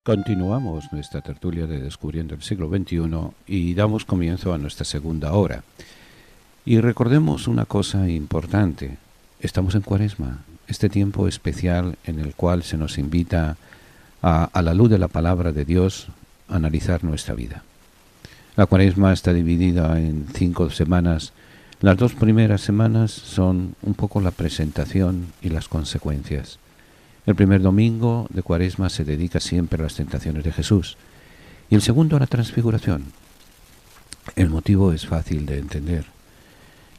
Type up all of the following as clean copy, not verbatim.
Continuamos nuestra tertulia de Descubriendo el siglo XXI y damos comienzo a nuestra segunda hora. Y recordemos una cosa importante, estamos en Cuaresma, este tiempo especial en el cual se nos invita a la luz de la palabra de Dios a analizar nuestra vida. La Cuaresma está dividida en 5 semanas. Las 2 primeras semanas son un poco la presentación y las consecuencias. El primer domingo de Cuaresma se dedica siempre a las tentaciones de Jesús y el segundo a la transfiguración. El motivo es fácil de entender.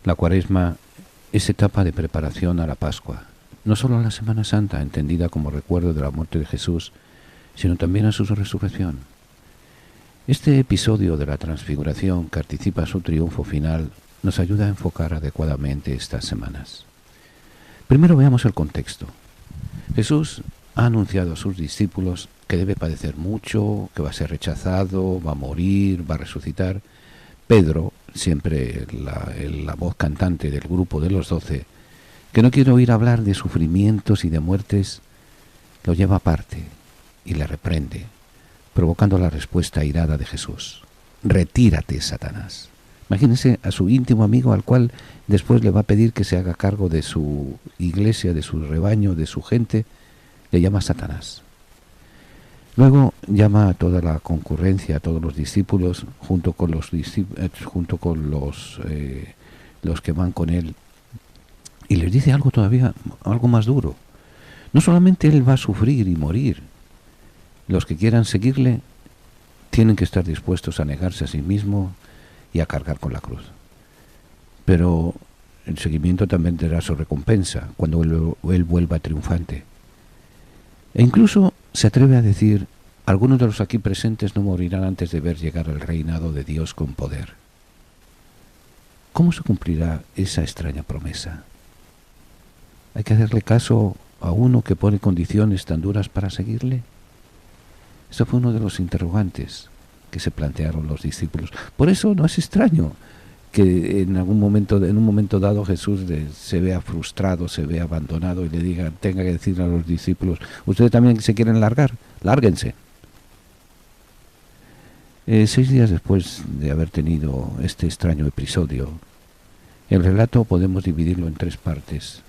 La Cuaresma es etapa de preparación a la Pascua, no solo a la Semana Santa, entendida como recuerdo de la muerte de Jesús, sino también a su resurrección. Este episodio de la transfiguración, que anticipa su triunfo final, nos ayuda a enfocar adecuadamente estas semanas. Primero veamos el contexto. Jesús ha anunciado a sus discípulos que debe padecer mucho, que va a ser rechazado, va a morir, va a resucitar. Pedro, siempre la voz cantante del grupo de los 12, que no quiere oír hablar de sufrimientos y de muertes, lo lleva aparte y le reprende, provocando la respuesta airada de Jesús. Retírate, Satanás. Imagínense a su íntimo amigo al cual después le va a pedir que se haga cargo de su iglesia, de su rebaño, de su gente, le llama Satanás. Luego llama a toda la concurrencia, a todos los discípulos, junto con los que van con él, y les dice algo todavía, algo más duro. No solamente él va a sufrir y morir, los que quieran seguirle tienen que estar dispuestos a negarse a sí mismos y a cargar con la cruz. Pero el seguimiento también tendrá su recompensa cuando él vuelva triunfante. E incluso se atreve a decir, algunos de los aquí presentes no morirán antes de ver llegar al reinado de Dios con poder. ¿Cómo se cumplirá esa extraña promesa? ¿Hay que hacerle caso a uno que pone condiciones tan duras para seguirle? Ese fue uno de los interrogantes que se plantearon los discípulos. Por eso no es extraño que en un momento dado Jesús se vea frustrado, se vea abandonado y le tenga que decir a los discípulos, ustedes también se quieren largar, lárguense. 6 días después de haber tenido este extraño episodio, el relato podemos dividirlo en 3 partes.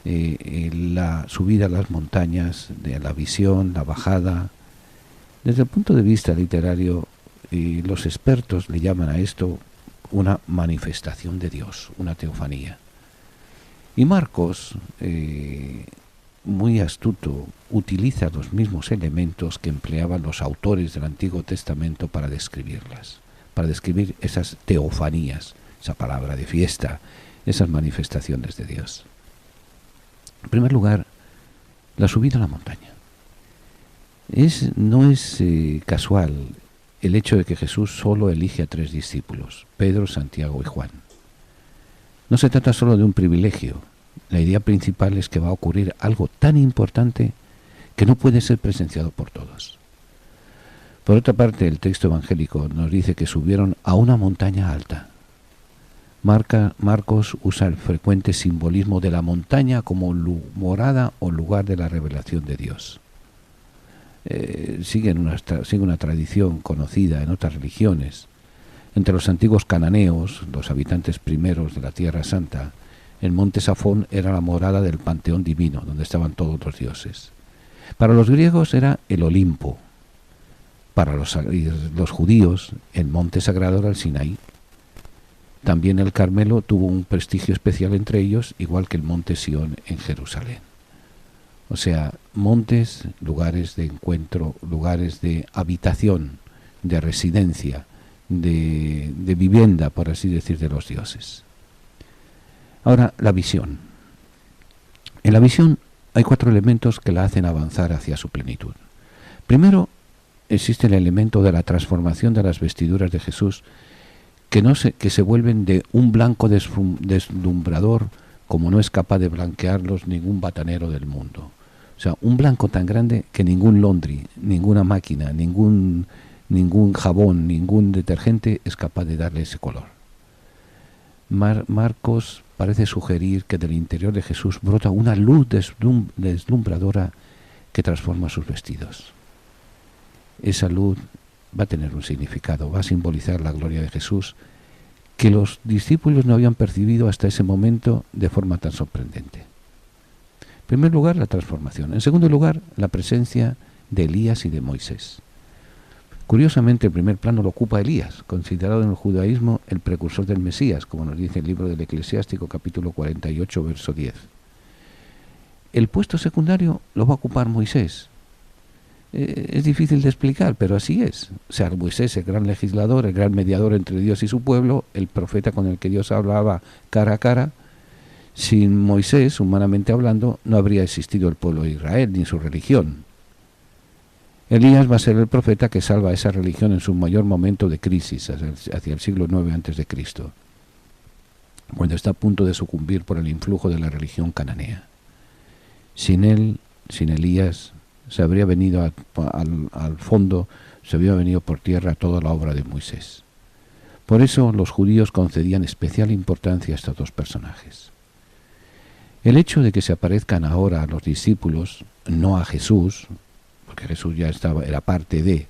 La subida a las montañas, de la visión, la bajada. Desde el punto de vista literario, los expertos le llaman a esto una manifestación de Dios, una teofanía. Y Marcos, muy astuto, utiliza los mismos elementos que empleaban los autores del Antiguo Testamento para describirlas, para describir esas teofanías, esa palabra de fiesta, esas manifestaciones de Dios. En primer lugar, la subida a la montaña. No es casual el hecho de que Jesús solo elige a 3 discípulos, Pedro, Santiago y Juan. No se trata solo de un privilegio. La idea principal es que va a ocurrir algo tan importante que no puede ser presenciado por todos. Por otra parte, el texto evangélico nos dice que subieron a una montaña alta. Marcos usa el frecuente simbolismo de la montaña como morada o lugar de la revelación de Dios. Sigue una tradición conocida en otras religiones. Entre los antiguos cananeos, los habitantes primeros de la Tierra Santa, el monte Safón era la morada del panteón divino, donde estaban todos los dioses. Para los griegos era el Olimpo. Para los judíos, el monte sagrado era el Sinaí. También el Carmelo tuvo un prestigio especial entre ellos, igual que el monte Sión en Jerusalén. O sea, montes, lugares de encuentro, lugares de habitación, de residencia, de vivienda, por así decir, de los dioses. Ahora, la visión. En la visión hay 4 elementos que la hacen avanzar hacia su plenitud. Primero, existe el elemento de la transformación de las vestiduras de Jesús, que se vuelven de un blanco deslumbrador como no es capaz de blanquearlos ningún batanero del mundo. O sea, un blanco tan grande que ningún laundry, ninguna máquina, ningún jabón, ningún detergente es capaz de darle ese color. Marcos parece sugerir que del interior de Jesús brota una luz deslumbradora que transforma sus vestidos. esa luz va a tener un significado, va a simbolizar la gloria de Jesús que los discípulos no habían percibido hasta ese momento de forma tan sorprendente. En primer lugar, la transformación. En segundo lugar, la presencia de Elías y de Moisés. Curiosamente, el primer plano lo ocupa Elías, considerado en el judaísmo el precursor del Mesías, como nos dice el libro del Eclesiástico, capítulo 48, verso 10. El puesto secundario lo va a ocupar Moisés. Es difícil de explicar, pero así es. O sea, Moisés, el gran legislador, el gran mediador entre Dios y su pueblo, el profeta con el que Dios hablaba cara a cara. Sin Moisés, humanamente hablando, no habría existido el pueblo de Israel ni su religión. Elías va a ser el profeta que salva a esa religión en su mayor momento de crisis, hacia el siglo IX a.C., cuando está a punto de sucumbir por el influjo de la religión cananea. Sin él, sin Elías, se habría venido al fondo, se habría venido por tierra toda la obra de Moisés. Por eso los judíos concedían especial importancia a estos dos personajes. El hecho de que se aparezcan ahora a los discípulos, no a Jesús, porque Jesús ya era parte de,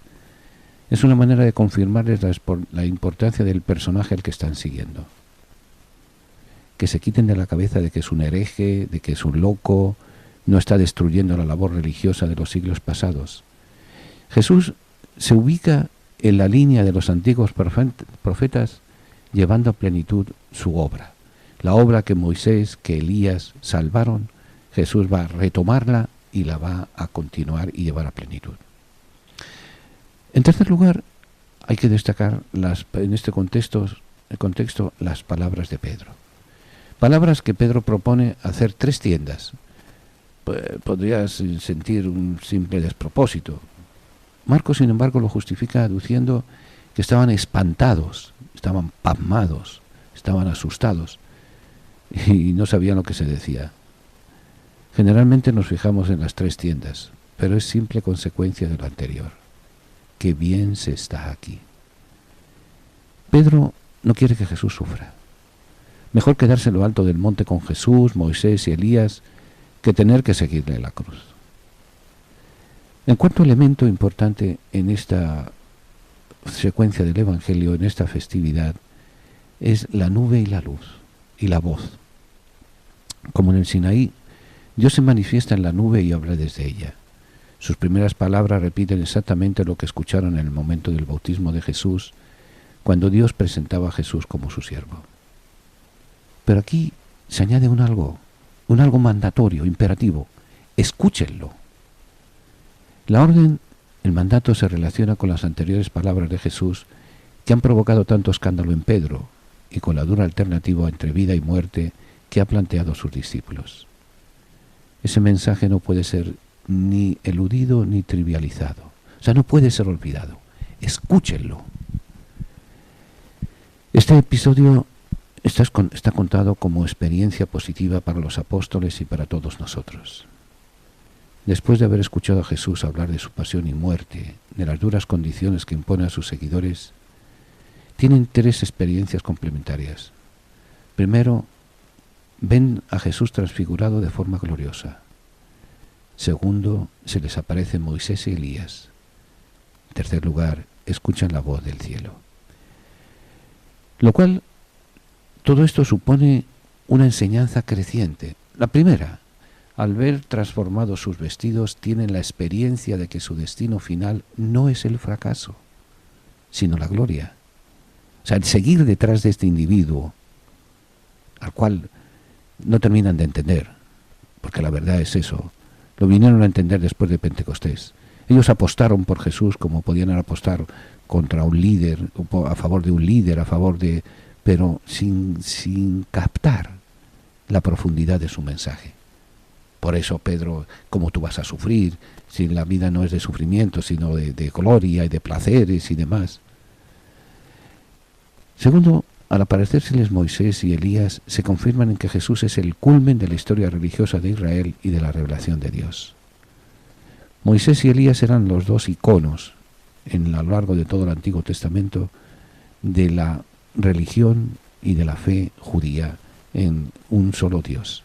es una manera de confirmarles la importancia del personaje al que están siguiendo. Que se quiten de la cabeza de que es un hereje, de que es un loco, no está destruyendo la labor religiosa de los siglos pasados. Jesús se ubica en la línea de los antiguos profetas, llevando a plenitud su obra. La obra que Moisés, que Elías salvaron, Jesús va a retomarla y la va a continuar y llevar a plenitud. En tercer lugar, hay que destacar en este contexto las palabras de Pedro. Palabras que Pedro propone hacer 3 tiendas. Podrías sentir un simple despropósito. Marcos, sin embargo, lo justifica aduciendo que estaban espantados, estaban pasmados, estaban asustados y no sabían lo que se decía. Generalmente nos fijamos en las 3 tiendas, pero es simple consecuencia de lo anterior. Qué bien se está aquí. Pedro no quiere que Jesús sufra. Mejor quedarse en lo alto del monte con Jesús, Moisés y Elías que tener que seguirle la cruz. El cuarto elemento importante en esta secuencia del Evangelio, en esta festividad, es la nube y la luz y la voz. Como en el Sinaí, Dios se manifiesta en la nube y habla desde ella. Sus primeras palabras repiten exactamente lo que escucharon en el momento del bautismo de Jesús, cuando Dios presentaba a Jesús como su siervo. Pero aquí se añade un algo mandatorio, imperativo. Escúchenlo. La orden, el mandato se relaciona con las anteriores palabras de Jesús que han provocado tanto escándalo en Pedro y con la dura alternativa entre vida y muerte que ha planteado a sus discípulos. Ese mensaje no puede ser ni eludido ni trivializado. O sea, no puede ser olvidado. Escúchenlo. Este episodio está contado como experiencia positiva para los apóstoles y para todos nosotros. Después de haber escuchado a Jesús hablar de su pasión y muerte, de las duras condiciones que impone a sus seguidores, tienen 3 experiencias complementarias. Primero, ven a Jesús transfigurado de forma gloriosa. Segundo, se les aparecen Moisés y Elías. En tercer lugar, escuchan la voz del cielo. Lo cual, todo esto supone una enseñanza creciente. La primera, al ver transformados sus vestidos, tienen la experiencia de que su destino final no es el fracaso, sino la gloria. O sea, el seguir detrás de este individuo, al cual no terminan de entender, porque la verdad es eso, lo vinieron a entender después de Pentecostés. Ellos apostaron por Jesús como podían apostar contra un líder, a favor de un líder, pero sin captar la profundidad de su mensaje. Por eso, Pedro, ¿cómo tú vas a sufrir si la vida no es de sufrimiento, sino de gloria y de placeres y demás? Segundo, al aparecérseles Moisés y Elías, se confirman en que Jesús es el culmen de la historia religiosa de Israel y de la revelación de Dios. Moisés y Elías eran los 2 iconos a lo largo de todo el Antiguo Testamento de la religión y de la fe judía en un solo Dios.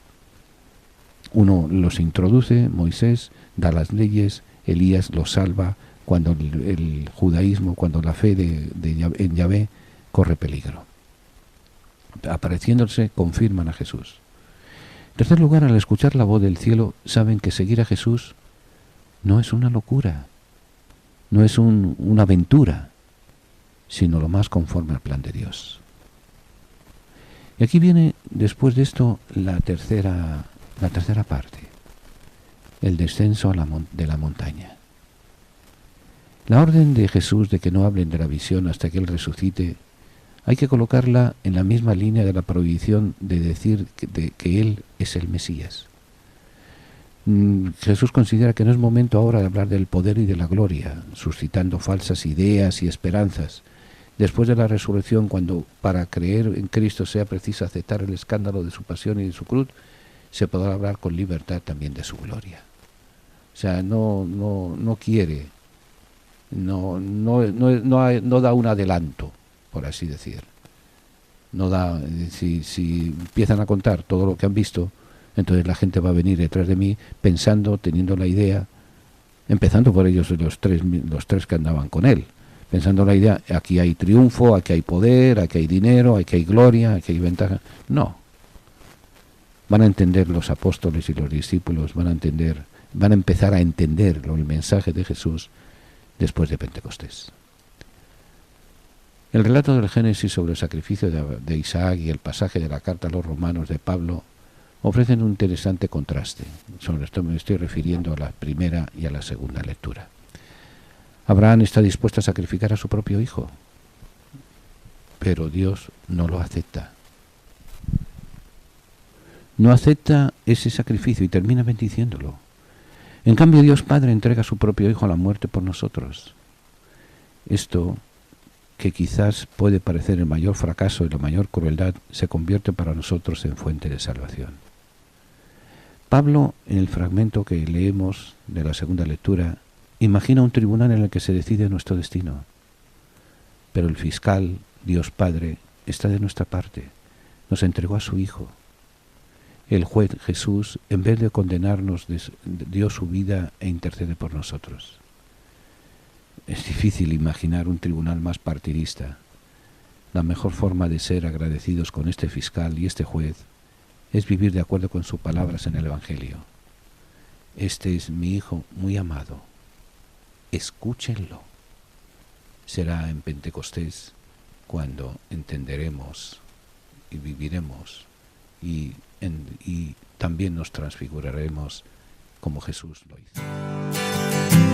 Uno los introduce, Moisés da las leyes, Elías los salva cuando el judaísmo, cuando la fe en Yahvé corre peligro. Apareciéndose, confirman a Jesús. En tercer lugar, al escuchar la voz del cielo, saben que seguir a Jesús no es una locura, no es una aventura, sino lo más conforme al plan de Dios. Y aquí viene, después de esto, la tercera parte, el descenso de la montaña. La orden de Jesús de que no hablen de la visión hasta que Él resucite, hay que colocarla en la misma línea de la prohibición de decir que Él es el Mesías. Jesús considera que no es momento ahora de hablar del poder y de la gloria, suscitando falsas ideas y esperanzas. Después de la resurrección, cuando para creer en Cristo sea preciso aceptar el escándalo de su pasión y de su cruz, se podrá hablar con libertad también de su gloria. O sea, no quiere, no da un adelanto, por así decir. No da, si empiezan a contar todo lo que han visto, entonces la gente va a venir detrás de mí pensando, teniendo la idea, empezando por ellos los tres que andaban con él, pensando la idea, aquí hay triunfo, aquí hay poder, aquí hay dinero, aquí hay gloria, aquí hay ventaja. No. Van a entender los apóstoles y los discípulos, van a empezar a entender el mensaje de Jesús después de Pentecostés. El relato del Génesis sobre el sacrificio de Isaac y el pasaje de la carta a los romanos de Pablo ofrecen un interesante contraste. Sobre esto me estoy refiriendo a la primera y a la segunda lectura. Abraham está dispuesto a sacrificar a su propio hijo, pero Dios no lo acepta. No acepta ese sacrificio y termina bendiciéndolo. En cambio, Dios Padre entrega a su propio hijo a la muerte por nosotros. Esto, que quizás puede parecer el mayor fracaso y la mayor crueldad, se convierte para nosotros en fuente de salvación. Pablo, en el fragmento que leemos de la segunda lectura, imagina un tribunal en el que se decide nuestro destino. Pero el fiscal, Dios Padre, está de nuestra parte. Nos entregó a su Hijo. El juez Jesús, en vez de condenarnos, dio su vida e intercede por nosotros. Es difícil imaginar un tribunal más partidista. La mejor forma de ser agradecidos con este fiscal y este juez es vivir de acuerdo con sus palabras en el Evangelio. Este es mi Hijo muy amado. Escúchenlo. Será en Pentecostés cuando entenderemos y viviremos y también nos transfiguraremos como Jesús lo hizo.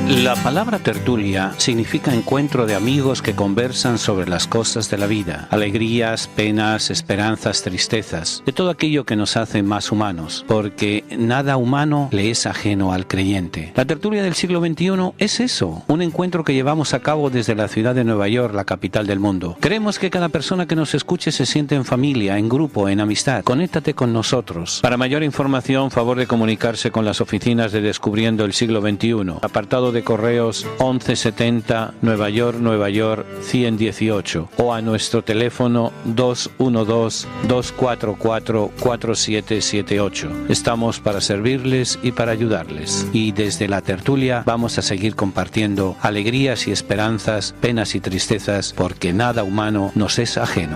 La palabra tertulia significa encuentro de amigos que conversan sobre las cosas de la vida, alegrías, penas, esperanzas, tristezas, de todo aquello que nos hace más humanos, porque nada humano le es ajeno al creyente. La tertulia del siglo XXI es eso, un encuentro que llevamos a cabo desde la ciudad de Nueva York, la capital del mundo. Queremos que cada persona que nos escuche se sienta en familia, en grupo, en amistad. Conéctate con nosotros. Para mayor información, favor de comunicarse con las oficinas de Descubriendo el Siglo XXI. Apartado de correos 1170 Nueva York 118 o a nuestro teléfono 212-244-4778. Estamos para servirles y para ayudarles. Y desde la tertulia vamos a seguir compartiendo alegrías y esperanzas, penas y tristezas, porque nada humano nos es ajeno.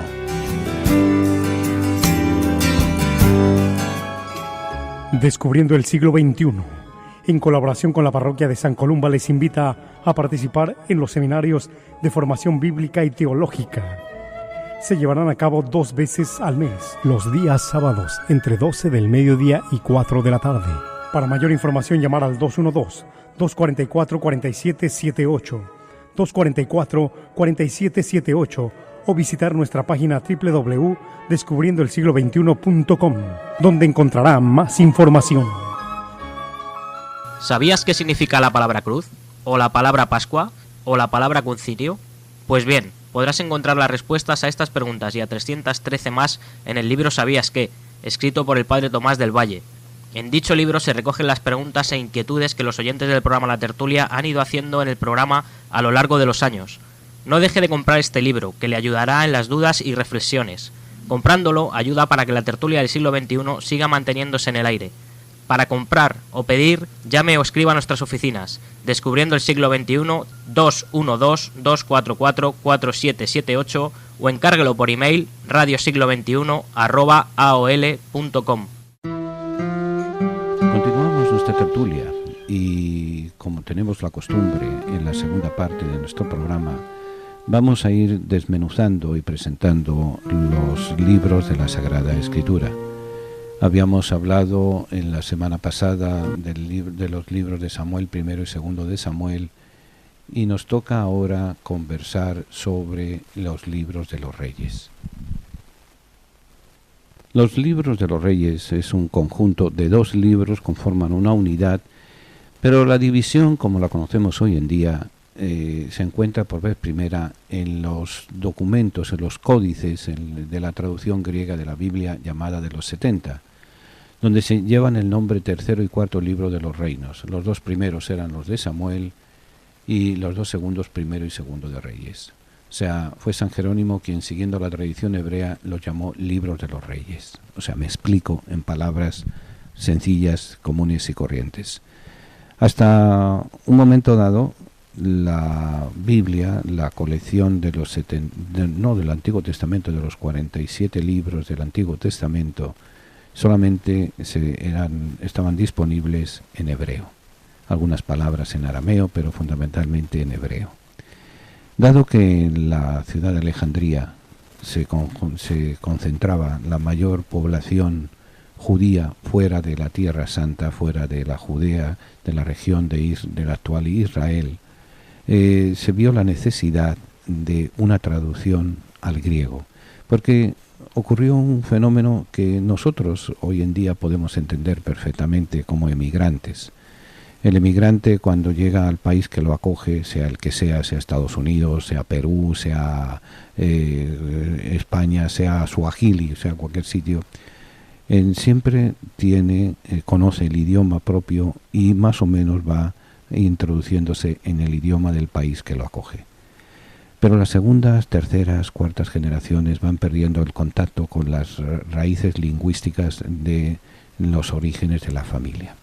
Descubriendo el siglo XXI, en colaboración con la parroquia de San Columba, les invita a participar en los seminarios de formación bíblica y teológica. Se llevarán a cabo 2 veces al mes, los días sábados, entre 12 del mediodía y 4 de la tarde. Para mayor información, llamar al 212-244-4778, 244-4778, o visitar nuestra página www.descubriendoelsiglo21.com, donde encontrará más información. ¿Sabías qué significa la palabra cruz? ¿O la palabra Pascua? ¿O la palabra concilio? Pues bien, podrás encontrar las respuestas a estas preguntas y a 313 más en el libro ¿Sabías qué?, escrito por el padre Tomás del Valle. En dicho libro se recogen las preguntas e inquietudes que los oyentes del programa La Tertulia han ido haciendo en el programa a lo largo de los años. No deje de comprar este libro, que le ayudará en las dudas y reflexiones. Comprándolo ayuda para que la tertulia del siglo XXI siga manteniéndose en el aire. Para comprar o pedir, llame o escriba a nuestras oficinas. Descubriendo el siglo XXI, 212-244-4778 o encárguelo por email radiosiglo21@aol.com. Continuamos nuestra tertulia y, como tenemos la costumbre en la segunda parte de nuestro programa, vamos a ir desmenuzando y presentando los libros de la Sagrada Escritura. Habíamos hablado en la semana pasada de los libros de Samuel I y II de Samuel, y nos toca ahora conversar sobre los libros de los reyes. Los libros de los reyes es un conjunto de 2 libros, conforman una unidad, pero la división, como la conocemos hoy en día, se encuentra por vez primera en los documentos, en los códices de la traducción griega de la Biblia llamada de los 70, donde se llevan el nombre tercero y cuarto libro de los reinos. Los 2 primeros eran los de Samuel y los 2 segundos, primero y segundo de Reyes. O sea, fue San Jerónimo quien, siguiendo la tradición hebrea, los llamó libros de los reyes. O sea, me explico en palabras sencillas, comunes y corrientes. Hasta un momento dado, la Biblia, la colección de los del Antiguo Testamento, de los 47 libros del Antiguo Testamento, solamente estaban disponibles en hebreo. Algunas palabras en arameo, pero fundamentalmente en hebreo. Dado que en la ciudad de Alejandría se concentraba la mayor población judía fuera de la Tierra Santa, fuera de la Judea, de la región de la actual Israel, se vio la necesidad de una traducción al griego, porque ocurrió un fenómeno que nosotros hoy en día podemos entender perfectamente como emigrantes. El emigrante, cuando llega al país que lo acoge, sea el que sea Estados Unidos, sea Perú, sea España, sea Suajili, sea cualquier sitio, siempre conoce el idioma propio y más o menos va introduciéndose en el idioma del país que lo acoge. Pero las segundas, terceras, cuartas generaciones van perdiendo el contacto con las raíces lingüísticas de los orígenes de la familia.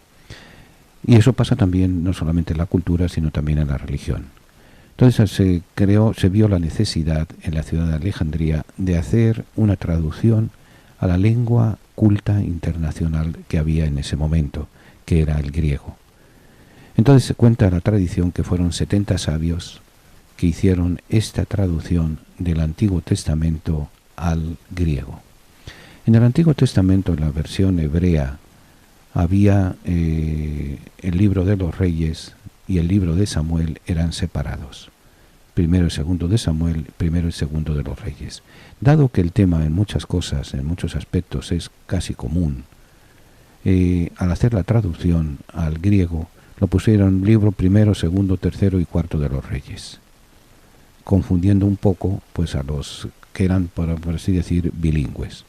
Y eso pasa también no solamente en la cultura, sino también en la religión. Entonces se vio la necesidad en la ciudad de Alejandría de hacer una traducción a la lengua culta internacional que había en ese momento, que era el griego. Entonces se cuenta la tradición que fueron 70 sabios que hicieron esta traducción del Antiguo Testamento al griego. En el Antiguo Testamento, en la versión hebrea, había el libro de los reyes y el libro de Samuel eran separados. Primero y segundo de Samuel, primero y segundo de los reyes. Dado que el tema en muchas cosas, en muchos aspectos, es casi común, al hacer la traducción al griego, lo pusieron libro primero, segundo, tercero y cuarto de los reyes, confundiendo un poco pues a los que eran, por así decir, bilingües.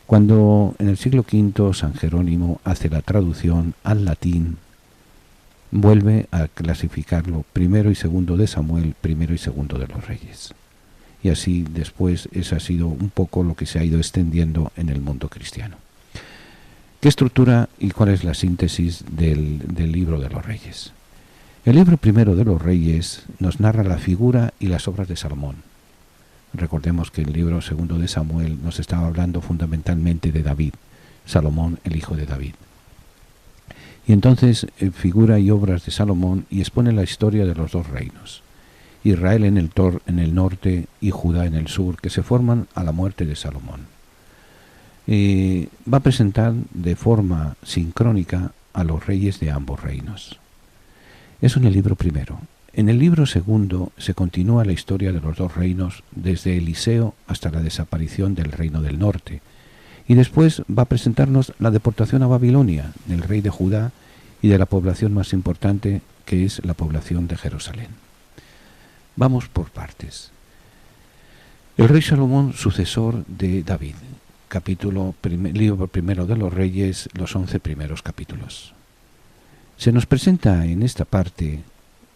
Cuando en el siglo V San Jerónimo hace la traducción al latín, vuelve a clasificarlo primero y segundo de Samuel, primero y segundo de los reyes. Y así después eso ha sido un poco lo que se ha ido extendiendo en el mundo cristiano. ¿Qué estructura y cuál es la síntesis del libro de los reyes? El libro primero de los reyes nos narra la figura y las obras de Salomón. Recordemos que el libro segundo de Samuel nos estaba hablando fundamentalmente de David, Salomón, el hijo de David. Y entonces figura y obras de Salomón y expone la historia de los 2 reinos, Israel en el norte y Judá en el sur, que se forman a la muerte de Salomón. Va a presentar de forma sincrónica a los reyes de ambos reinos. Eso en el libro primero. En el libro segundo se continúa la historia de los 2 reinos desde Eliseo hasta la desaparición del reino del norte. Y después va a presentarnos la deportación a Babilonia del rey de Judá y de la población más importante, que es la población de Jerusalén. Vamos por partes. El rey Salomón, sucesor de David. Libro primero de los Reyes, los 11 primeros capítulos. Se nos presenta en esta parte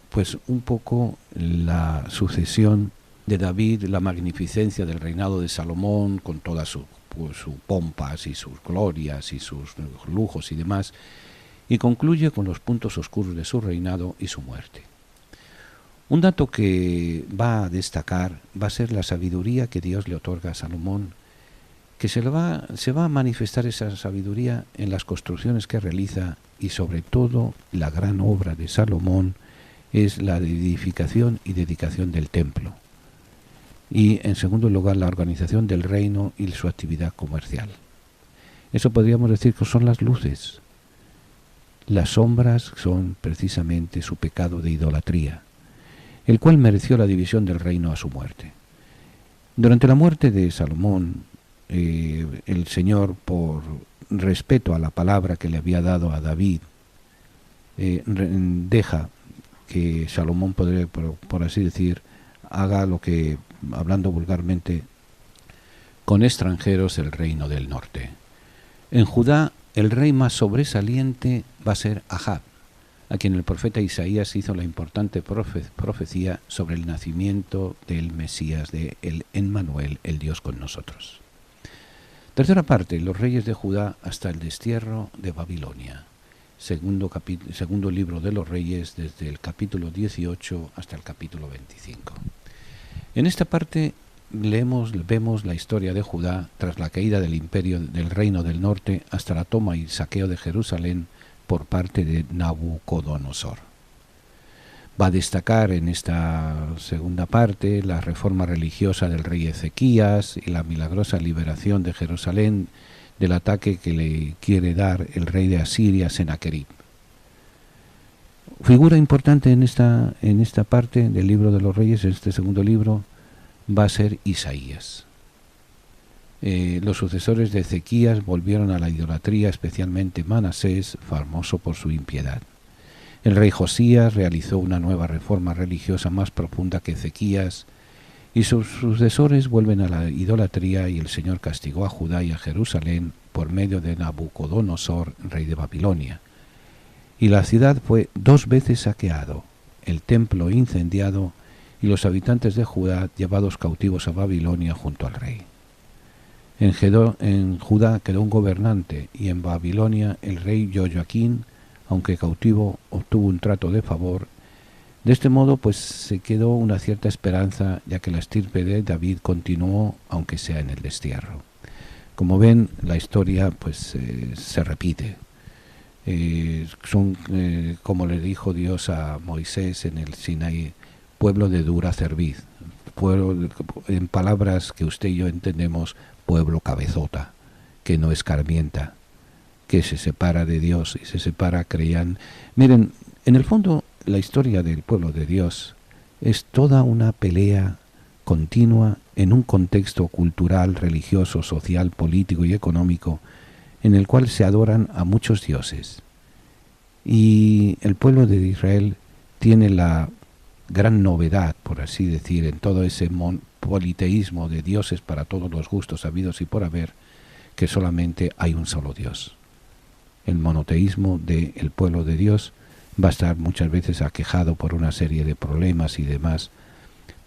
pues un poco la sucesión de David, la magnificencia del reinado de Salomón, con todas sus pompas y sus glorias y sus lujos y demás, y concluye con los puntos oscuros de su reinado y su muerte. Un dato que va a destacar va a ser la sabiduría que Dios le otorga a Salomón, que se va a manifestar esa sabiduría en las construcciones que realiza, y sobre todo la gran obra de Salomón es la edificación y dedicación del templo, y en segundo lugar la organización del reino y su actividad comercial. Eso podríamos decir que son las luces. Las sombras son precisamente su pecado de idolatría, el cual mereció la división del reino a su muerte. Durante la muerte de Salomón, el Señor, por respeto a la palabra que le había dado a David, deja que Salomón, por así decir, haga lo que, hablando vulgarmente, con extranjeros el reino del norte. En Judá, el rey más sobresaliente va a ser Ahab, a quien el profeta Isaías hizo la importante profecía sobre el nacimiento del Mesías, de el Emmanuel, el Dios con nosotros. Tercera parte, los reyes de Judá hasta el destierro de Babilonia. Segundo libro de los Reyes, desde el capítulo 18 hasta el capítulo 25. En esta parte vemos la historia de Judá tras la caída del imperio del reino del norte hasta la toma y saqueo de Jerusalén por parte de Nabucodonosor. Va a destacar en esta segunda parte la reforma religiosa del rey Ezequías y la milagrosa liberación de Jerusalén del ataque que le quiere dar el rey de Asiria, Sennacherib. Figura importante en esta parte del libro de los Reyes, en este segundo libro, va a ser Isaías. Los sucesores de Ezequías volvieron a la idolatría, especialmente Manasés, famoso por su impiedad. El rey Josías realizó una nueva reforma religiosa más profunda que Ezequías, y sus sucesores vuelven a la idolatría, y el Señor castigó a Judá y a Jerusalén por medio de Nabucodonosor, rey de Babilonia. Y la ciudad fue 2 veces saqueado, el templo incendiado y los habitantes de Judá llevados cautivos a Babilonia junto al rey. En Judá quedó un gobernante, y en Babilonia el rey Joaquín, aunque cautivo, obtuvo un trato de favor. De este modo, pues se quedó una cierta esperanza, ya que la estirpe de David continuó, aunque sea en el destierro. Como ven, la historia pues se repite. Son, como le dijo Dios a Moisés en el Sinaí, pueblo de dura cerviz, pueblo, en palabras que usted y yo entendemos, pueblo cabezota, que no escarmienta, que se separa de Dios y se separa, creían. Miren, en el fondo la historia del pueblo de Dios es toda una pelea continua en un contexto cultural, religioso, social, político y económico, en el cual se adoran a muchos dioses. Y el pueblo de Israel tiene la gran novedad, por así decir, en todo ese politeísmo de dioses para todos los gustos habidos y por haber, que solamente hay un solo Dios. El monoteísmo del pueblo de Dios va a estar muchas veces aquejado por una serie de problemas y demás,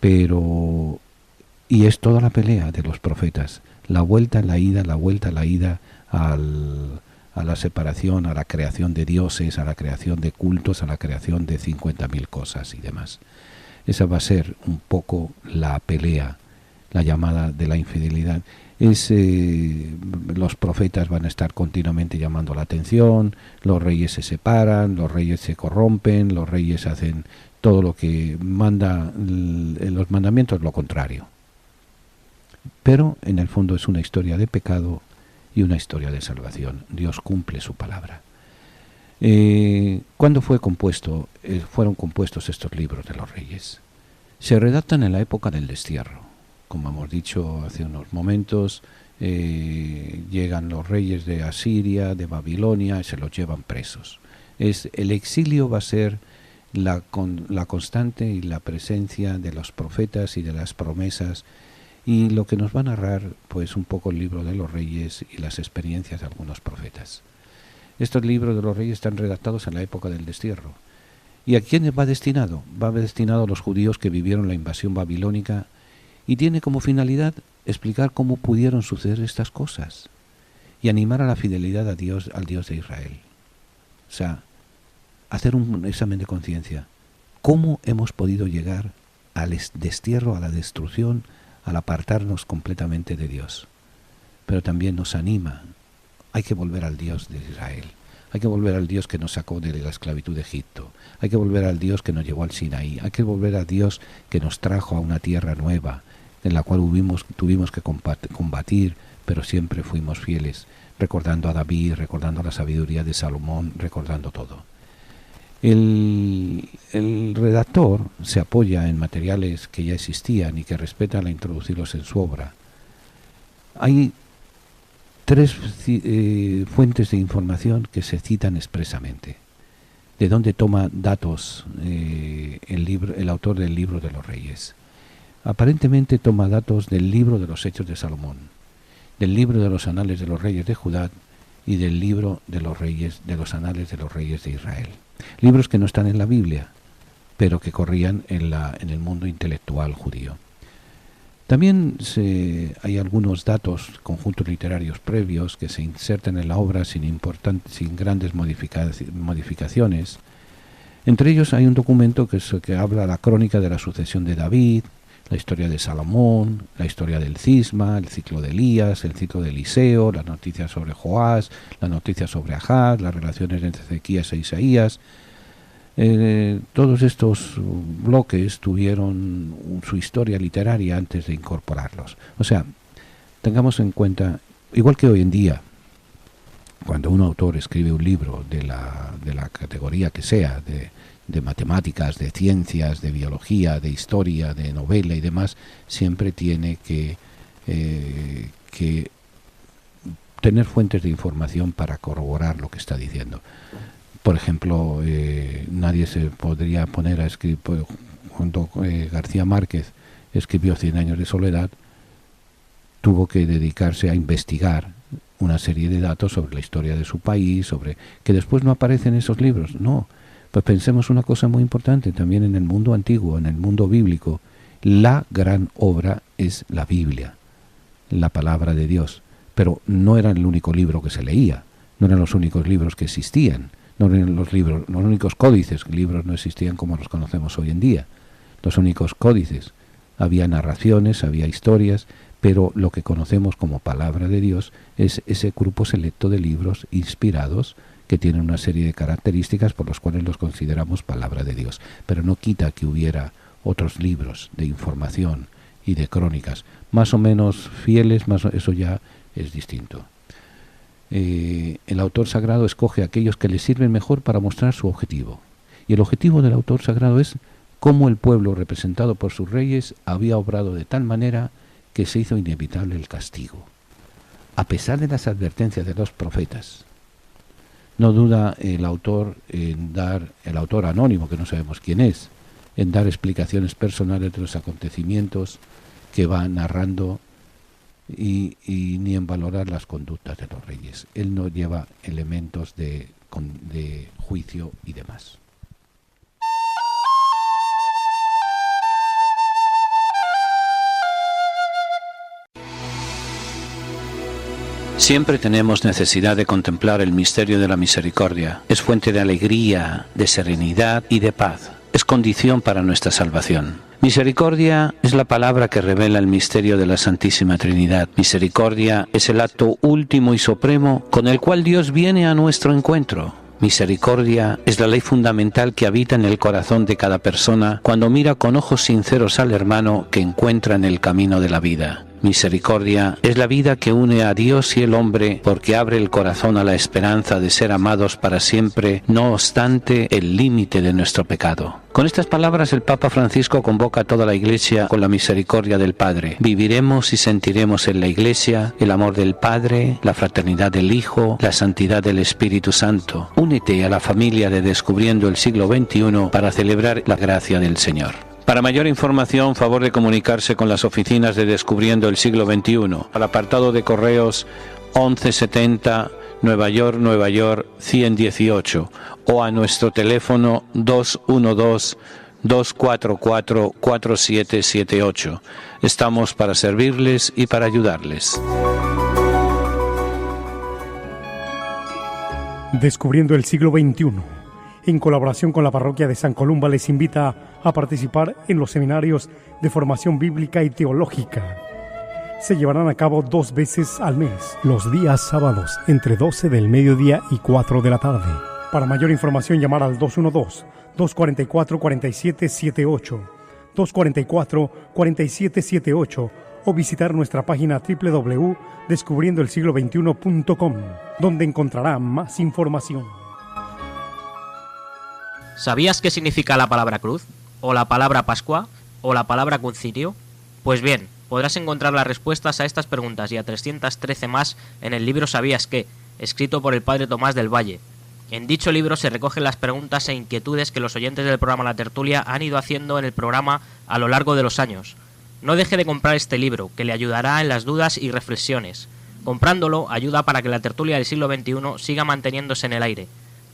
y es toda la pelea de los profetas, la vuelta, la ida a la separación, a la creación de dioses, a la creación de cultos, a la creación de 50.000 cosas y demás. Esa va a ser un poco la pelea, la llamada de la infidelidad. Los profetas van a estar continuamente llamando la atención, los reyes se separan, los reyes se corrompen, los reyes hacen todo lo que manda en los mandamientos, lo contrario. Pero en el fondo es una historia de pecado y una historia de salvación. Dios cumple su palabra. ¿Cuándo fueron compuestos estos libros de los reyes? Se redactan en la época del destierro. Como hemos dicho hace unos momentos, llegan los reyes de Asiria, de Babilonia, y se los llevan presos. El exilio va a ser la constante y la presencia de los profetas y de las promesas, y lo que nos va a narrar pues un poco el libro de los reyes y las experiencias de algunos profetas. Estos libros de los reyes están redactados en la época del destierro. ¿Y a quién va destinado? Va destinado a los judíos que vivieron la invasión babilónica, y tiene como finalidad explicar cómo pudieron suceder estas cosas y animar a la fidelidad a Dios, al Dios de Israel. O sea, hacer un examen de conciencia. ¿Cómo hemos podido llegar al destierro, a la destrucción, al apartarnos completamente de Dios? Pero también nos anima. Hay que volver al Dios de Israel. Hay que volver al Dios que nos sacó de la esclavitud de Egipto. Hay que volver al Dios que nos llevó al Sinaí. Hay que volver al Dios que nos trajo a una tierra nueva, en la cual tuvimos que combatir, pero siempre fuimos fieles, recordando a David, recordando la sabiduría de Salomón, recordando todo. El redactor se apoya en materiales que ya existían y que respetan al introducirlos en su obra. Hay 3 fuentes de información que se citan expresamente. ¿De dónde toma datos el autor del Libro de los Reyes? Aparentemente toma datos del Libro de los Hechos de Salomón, del Libro de los Anales de los Reyes de Judá y del Libro de los Reyes, de los Anales de los Reyes de Israel. Libros que no están en la Biblia, pero que corrían en el mundo intelectual judío. También hay algunos datos, conjuntos literarios previos que se insertan en la obra sin grandes modificaciones. Entre ellos hay un documento que habla la crónica de la sucesión de David, la historia de Salomón, la historia del cisma, el ciclo de Elías, el ciclo de Eliseo, las noticias sobre Joás, las noticias sobre Ahaz, las relaciones entre Ezequías e Isaías. Todos estos bloques tuvieron su historia literaria antes de incorporarlos. O sea, tengamos en cuenta, igual que hoy en día, cuando un autor escribe un libro de la categoría que sea, de matemáticas, de ciencias, de biología, de historia, de novela y demás, siempre tiene que tener fuentes de información para corroborar lo que está diciendo. Por ejemplo, nadie se podría poner a escribir, cuando García Márquez escribió 100 años de soledad, tuvo que dedicarse a investigar una serie de datos sobre la historia de su país, sobre que después no aparecen en esos libros. No, pues pensemos una cosa muy importante, también en el mundo antiguo, en el mundo bíblico, la gran obra es la Biblia, la palabra de Dios, pero no era el único libro que se leía, no eran los únicos libros que existían. No eran los únicos códices, libros no existían como los conocemos hoy en día, los únicos códices. Había narraciones, había historias, pero lo que conocemos como palabra de Dios es ese grupo selecto de libros inspirados que tienen una serie de características por las cuales los consideramos palabra de Dios. Pero no quita que hubiera otros libros de información y de crónicas, más o menos fieles, eso ya es distinto. El autor sagrado escoge aquellos que le sirven mejor para mostrar su objetivo. Y el objetivo del autor sagrado es cómo el pueblo representado por sus reyes había obrado de tal manera que se hizo inevitable el castigo. A pesar de las advertencias de los profetas, no duda el autor anónimo, que no sabemos quién es, en dar explicaciones personales de los acontecimientos que va narrando y ni en valorar las conductas de los reyes. Él no lleva elementos de juicio y demás. Siempre tenemos necesidad de contemplar el misterio de la misericordia. Es fuente de alegría, de serenidad y de paz. Es condición para nuestra salvación. Misericordia es la palabra que revela el misterio de la Santísima Trinidad. Misericordia es el acto último y supremo con el cual Dios viene a nuestro encuentro. Misericordia es la ley fundamental que habita en el corazón de cada persona cuando mira con ojos sinceros al hermano que encuentra en el camino de la vida. Misericordia es la vida que une a Dios y el hombre porque abre el corazón a la esperanza de ser amados para siempre, no obstante el límite de nuestro pecado. Con estas palabras el Papa Francisco convoca a toda la Iglesia con la misericordia del Padre. Viviremos y sentiremos en la Iglesia el amor del Padre, la fraternidad del Hijo, la santidad del Espíritu Santo. Únete a la familia de Descubriendo el Siglo XXI para celebrar la gracia del Señor. Para mayor información, favor de comunicarse con las oficinas de Descubriendo el Siglo XXI, al apartado de correos 1170 Nueva York 118 o a nuestro teléfono 212-244-4778. Estamos para servirles y para ayudarles. Descubriendo el siglo XXI, en colaboración con la parroquia de San Columba, les invita a participar en los seminarios de formación bíblica y teológica. Se llevarán a cabo 2 veces al mes, los días sábados, entre 12 del mediodía y 4 de la tarde. Para mayor información, llamar al 212-244-4778, 244-4778, o visitar nuestra página www.descubriendoelsiglo21.com, donde encontrará más información. ¿Sabías qué significa la palabra cruz? ¿O la palabra Pascua? ¿O la palabra concilio? Pues bien, podrás encontrar las respuestas a estas preguntas y a 313 más en el libro ¿Sabías qué?, escrito por el padre Tomás del Valle. En dicho libro se recogen las preguntas e inquietudes que los oyentes del programa La Tertulia han ido haciendo en el programa a lo largo de los años. No deje de comprar este libro, que le ayudará en las dudas y reflexiones. Comprándolo ayuda para que la tertulia del siglo XXI siga manteniéndose en el aire.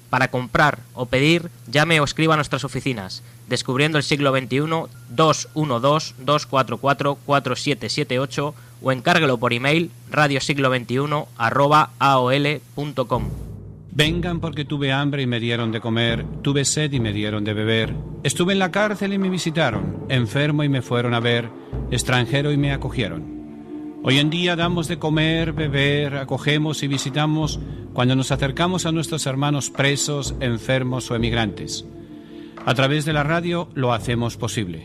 Para comprar o pedir, llame o escriba a nuestras oficinas. Descubriendo el siglo XXI, 212-244-4778, o encárguelo por email radiosiglo21@aol.com. Vengan porque tuve hambre y me dieron de comer, tuve sed y me dieron de beber, estuve en la cárcel y me visitaron, enfermo y me fueron a ver, extranjero y me acogieron. Hoy en día damos de comer, beber, acogemos y visitamos cuando nos acercamos a nuestros hermanos presos, enfermos o emigrantes. A través de la radio lo hacemos posible.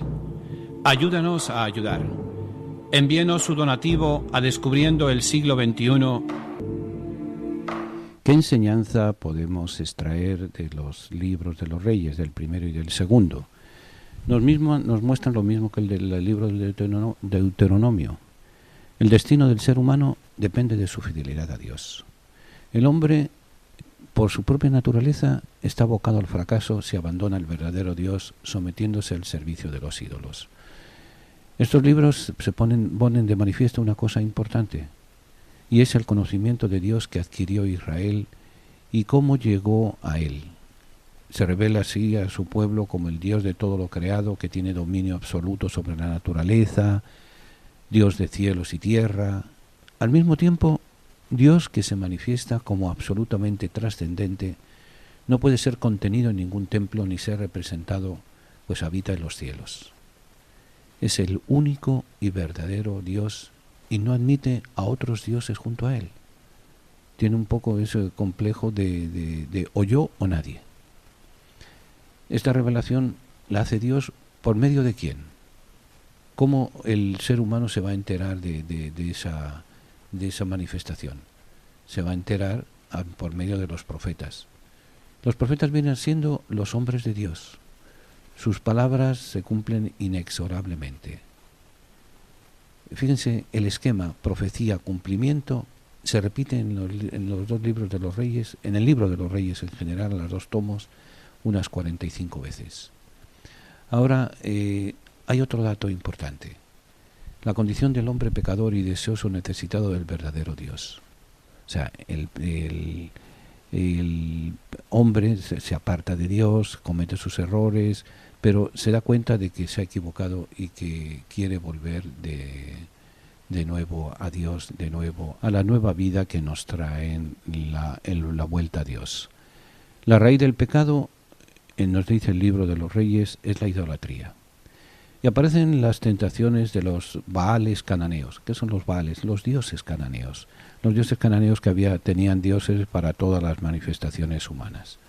Ayúdanos a ayudar. Envíenos su donativo a Descubriendo el siglo XXI. ¿Qué enseñanza podemos extraer de los libros de los reyes, del primero y del segundo? Nos muestran lo mismo que el del libro del Deuteronomio. El destino del ser humano depende de su fidelidad a Dios. El hombre, por su propia naturaleza, está abocado al fracaso si abandona el verdadero Dios, sometiéndose al servicio de los ídolos. Estos libros ponen de manifiesto una cosa importante, y es el conocimiento de Dios que adquirió Israel y cómo llegó a él. Se revela así a su pueblo como el Dios de todo lo creado, que tiene dominio absoluto sobre la naturaleza, Dios de cielos y tierra. Al mismo tiempo, Dios que se manifiesta como absolutamente trascendente, no puede ser contenido en ningún templo ni ser representado, pues habita en los cielos. Es el único y verdadero Dios y no admite a otros dioses junto a él. Tiene un poco ese complejo de o yo o nadie. Esta revelación la hace Dios por medio de quién. ¿Cómo el ser humano se va a enterar de esa manifestación? Se va a enterar por medio de los profetas. Los profetas vienen siendo los hombres de Dios. Sus palabras se cumplen inexorablemente. Fíjense, el esquema profecía-cumplimiento se repite en los 2 libros de los reyes, en el libro de los reyes en general, en los 2 tomos, unas 45 veces. Ahora, hay otro dato importante. La condición del hombre pecador y deseoso necesitado del verdadero Dios. O sea, el hombre se aparta de Dios, comete sus errores, pero se da cuenta de que se ha equivocado y que quiere volver de nuevo a Dios, de nuevo a la nueva vida que nos trae la vuelta a Dios. La raíz del pecado, nos dice el libro de los reyes, es la idolatría. Y aparecen las tentaciones de los Baales cananeos. ¿Qué son los Baales? Los dioses cananeos. Los dioses cananeos que tenían dioses para todas las manifestaciones humanas.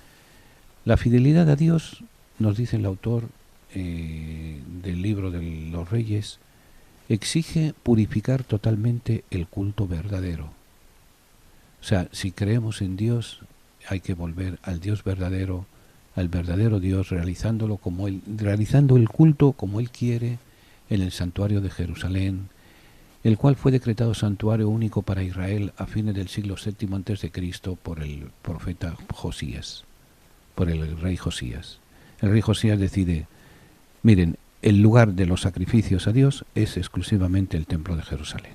La fidelidad a Dios, nos dice el autor del libro de los reyes, exige purificar totalmente el culto verdadero. O sea, si creemos en Dios, hay que volver al Dios verdadero, al verdadero Dios, realizando el culto como Él quiere en el santuario de Jerusalén, el cual fue decretado santuario único para Israel a fines del siglo VII a.C. por el profeta Josías, por el rey Josías. El rey Josías decide, miren, el lugar de los sacrificios a Dios es exclusivamente el templo de Jerusalén.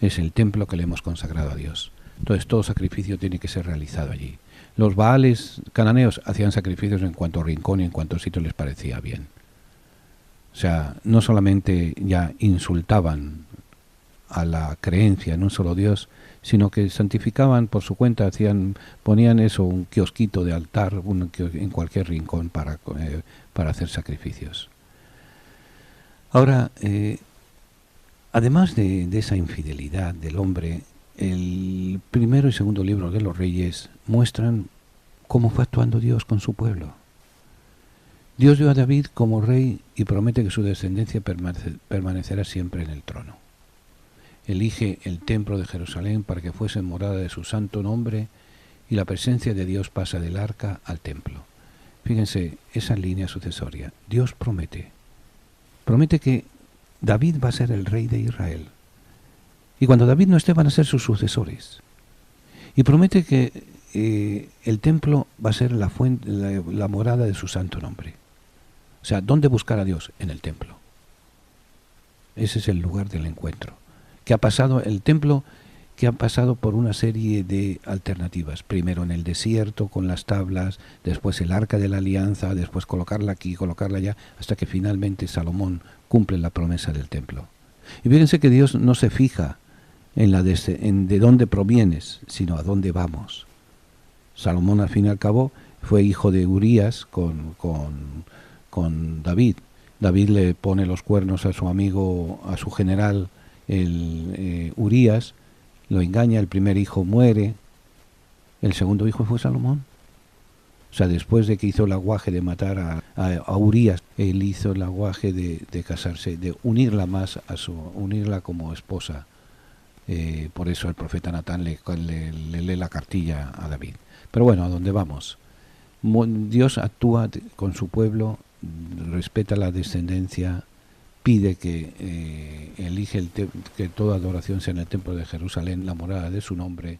Es el templo que le hemos consagrado a Dios. Entonces todo sacrificio tiene que ser realizado allí. Los Baales cananeos hacían sacrificios en cuanto rincón y en cuanto sitio les parecía bien. O sea, no solamente ya insultaban a la creencia en un solo Dios, sino que santificaban por su cuenta, ponían eso, un kiosquito de altar en cualquier rincón para hacer sacrificios. Ahora, además de esa infidelidad del hombre, el primero y segundo libro de los Reyes muestran cómo fue actuando Dios con su pueblo. Dios dio a David como rey y promete que su descendencia permanecerá siempre en el trono. Elige el templo de Jerusalén para que fuese morada de su santo nombre y la presencia de Dios pasa del arca al templo. Fíjense, esa línea sucesoria. Dios promete que David va a ser el rey de Israel. Y cuando David no esté van a ser sus sucesores. Y promete que el templo va a ser la fuente, la morada de su santo nombre. O sea, ¿dónde buscar a Dios? En el templo. Ese es el lugar del encuentro. El templo que ha pasado por una serie de alternativas. Primero en el desierto con las tablas, después el arca de la alianza, después colocarla aquí, colocarla allá, hasta que finalmente Salomón cumple la promesa del templo. Y fíjense que Dios no se fija en de dónde provienes, sino a dónde vamos. Salomón, al fin y al cabo, fue hijo de Urías con David. David le pone los cuernos a su amigo, a su general, Urías, lo engaña, el primer hijo muere, el segundo hijo fue Salomón. O sea, después de que hizo el aguaje de matar a Urías, él hizo el aguaje de casarse, de unirla más unirla como esposa. Por eso el profeta Natán le lee la cartilla a David. Pero bueno, ¿a dónde vamos? Dios actúa con su pueblo, respeta la descendencia, pide que elige que toda adoración sea en el templo de Jerusalén, la morada de su nombre,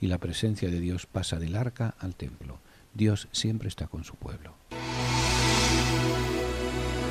y la presencia de Dios pasa del arca al templo. Dios siempre está con su pueblo.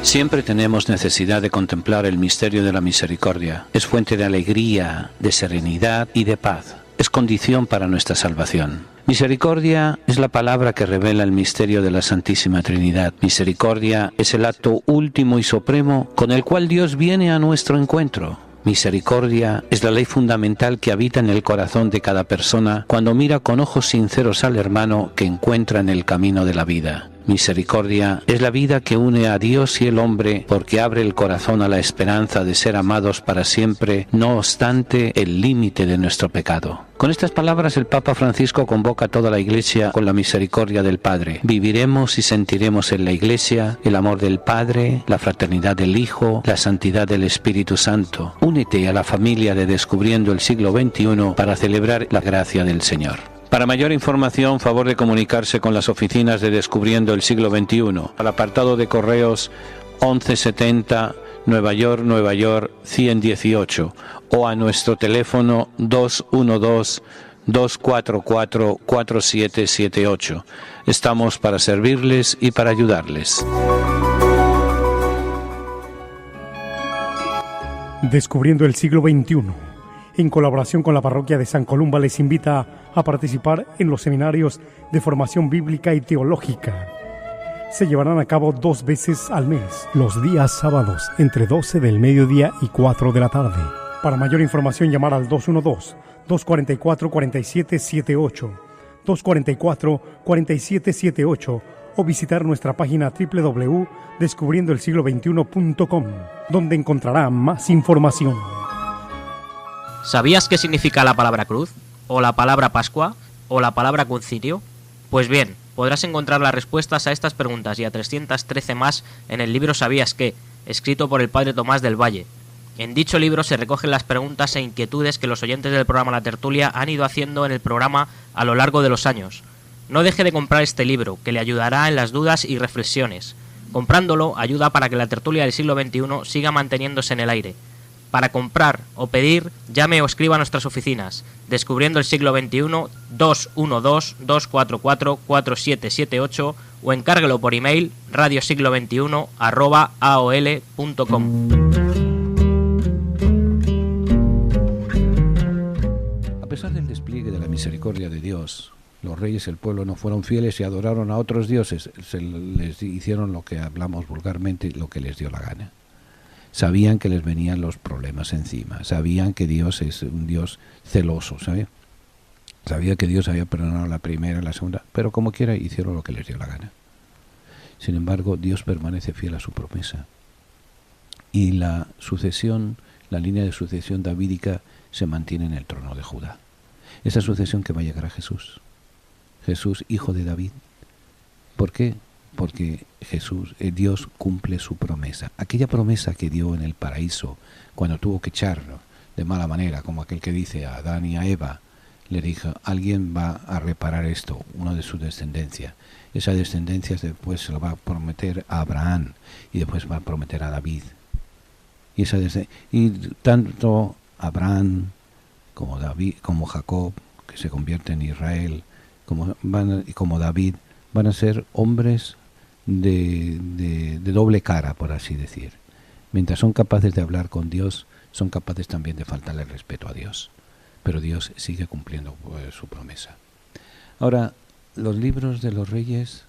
Siempre tenemos necesidad de contemplar el misterio de la misericordia. Es fuente de alegría, de serenidad y de paz. Es condición para nuestra salvación. Misericordia es la palabra que revela el misterio de la Santísima Trinidad. Misericordia es el acto último y supremo con el cual Dios viene a nuestro encuentro. Misericordia es la ley fundamental que habita en el corazón de cada persona cuando mira con ojos sinceros al hermano que encuentra en el camino de la vida. Misericordia es la vida que une a Dios y el hombre porque abre el corazón a la esperanza de ser amados para siempre, no obstante el límite de nuestro pecado. Con estas palabras el Papa Francisco convoca a toda la Iglesia con la misericordia del Padre. Viviremos y sentiremos en la Iglesia el amor del Padre, la fraternidad del Hijo, la santidad del Espíritu Santo. Únete a la familia de Descubriendo el Siglo XXI para celebrar la gracia del Señor. Para mayor información, favor de comunicarse con las oficinas de Descubriendo el Siglo XXI, al apartado de correos 1170 Nueva York 118 o a nuestro teléfono 212-244-4778. Estamos para servirles y para ayudarles. Descubriendo el Siglo XXI, en colaboración con la parroquia de San Columba, les invita a participar en los seminarios de formación bíblica y teológica. Se llevarán a cabo 2 veces al mes, los días sábados, entre 12 del mediodía y 4 de la tarde. Para mayor información, llamar al 212-244-4778, 244-4778 o visitar nuestra página www.descubriendoelsiglo21.com, donde encontrará más información. ¿Sabías qué significa la palabra cruz? ¿O la palabra Pascua? ¿O la palabra concilio? Pues bien, podrás encontrar las respuestas a estas preguntas y a 313 más en el libro ¿Sabías qué?, escrito por el padre Tomás del Valle. En dicho libro se recogen las preguntas e inquietudes que los oyentes del programa La Tertulia han ido haciendo en el programa a lo largo de los años. No deje de comprar este libro, que le ayudará en las dudas y reflexiones. Comprándolo ayuda para que la tertulia del siglo XXI siga manteniéndose en el aire. Para comprar o pedir, llame o escriba a nuestras oficinas. Descubriendo el siglo XXI, 212-244-4778 o encárguelo por email radiosiglo21@aol.com. A pesar del despliegue de la misericordia de Dios, los reyes y el pueblo no fueron fieles y adoraron a otros dioses. Les hicieron lo que hablamos vulgarmente, lo que les dio la gana. Sabían que les venían los problemas encima. Sabían que Dios es un Dios celoso, ¿sabes? Sabía que Dios había perdonado la primera y la segunda, pero como quiera hicieron lo que les dio la gana. Sin embargo, Dios permanece fiel a su promesa. Y la sucesión, la línea de sucesión davídica se mantiene en el trono de Judá. Esa sucesión que va a llegar a Jesús. Jesús, hijo de David. ¿Por qué? Porque Dios cumple su promesa. Aquella promesa que dio en el paraíso, cuando tuvo que echarlo de mala manera, como aquel que dice a Adán y a Eva, le dijo, alguien va a reparar esto, uno de su descendencia. Esa descendencia después se lo va a prometer a Abraham y después va a prometer a David. Y tanto Abraham como David, como Jacob, que se convierte en Israel, como David, van a ser hombres de doble cara, por así decir. Mientras son capaces de hablar con Dios, son capaces también de faltarle el respeto a Dios. Pero Dios sigue cumpliendo su promesa. Ahora, los libros de los reyes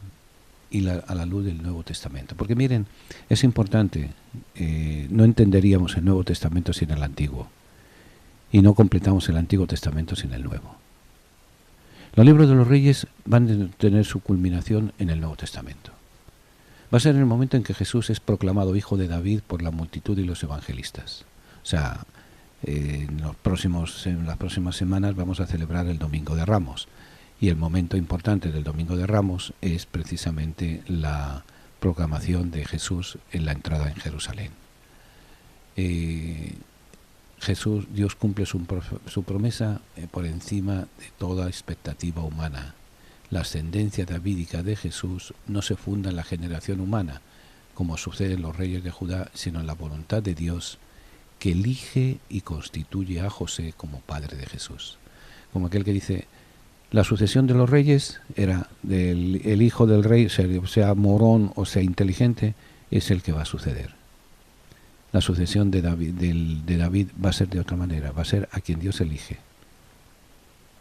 y a la luz del Nuevo Testamento. Porque miren, es importante, no entenderíamos el Nuevo Testamento sin el Antiguo. Y no completamos el Antiguo Testamento sin el Nuevo. Los libros de los reyes van a tener su culminación en el Nuevo Testamento. Va a ser en el momento en que Jesús es proclamado hijo de David por la multitud y los evangelistas. O sea, en las próximas semanas vamos a celebrar el Domingo de Ramos. Y el momento importante del Domingo de Ramos es precisamente la proclamación de Jesús en la entrada en Jerusalén. Dios cumple su promesa por encima de toda expectativa humana. La ascendencia davídica de Jesús no se funda en la generación humana, como sucede en los reyes de Judá, sino en la voluntad de Dios, que elige y constituye a José como padre de Jesús. Como aquel que dice, la sucesión de los reyes era el hijo del rey, sea morón o sea inteligente, es el que va a suceder. La sucesión de David va a ser de otra manera, va a ser a quien Dios elige.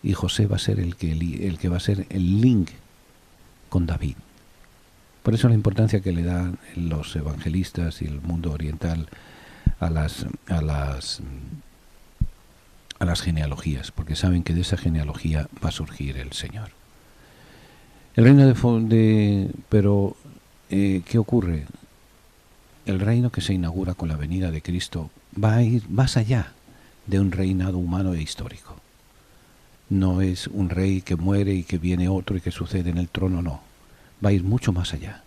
Y José va a ser el que va a ser el link con David. Por eso la importancia que le dan los evangelistas y el mundo oriental a las genealogías, porque saben que de esa genealogía va a surgir el Señor. El reino pero ¿qué ocurre? El reino que se inaugura con la venida de Cristo va a ir más allá de un reinado humano e histórico. No es un rey que muere y que viene otro y que sucede en el trono, no. Va a ir mucho más allá.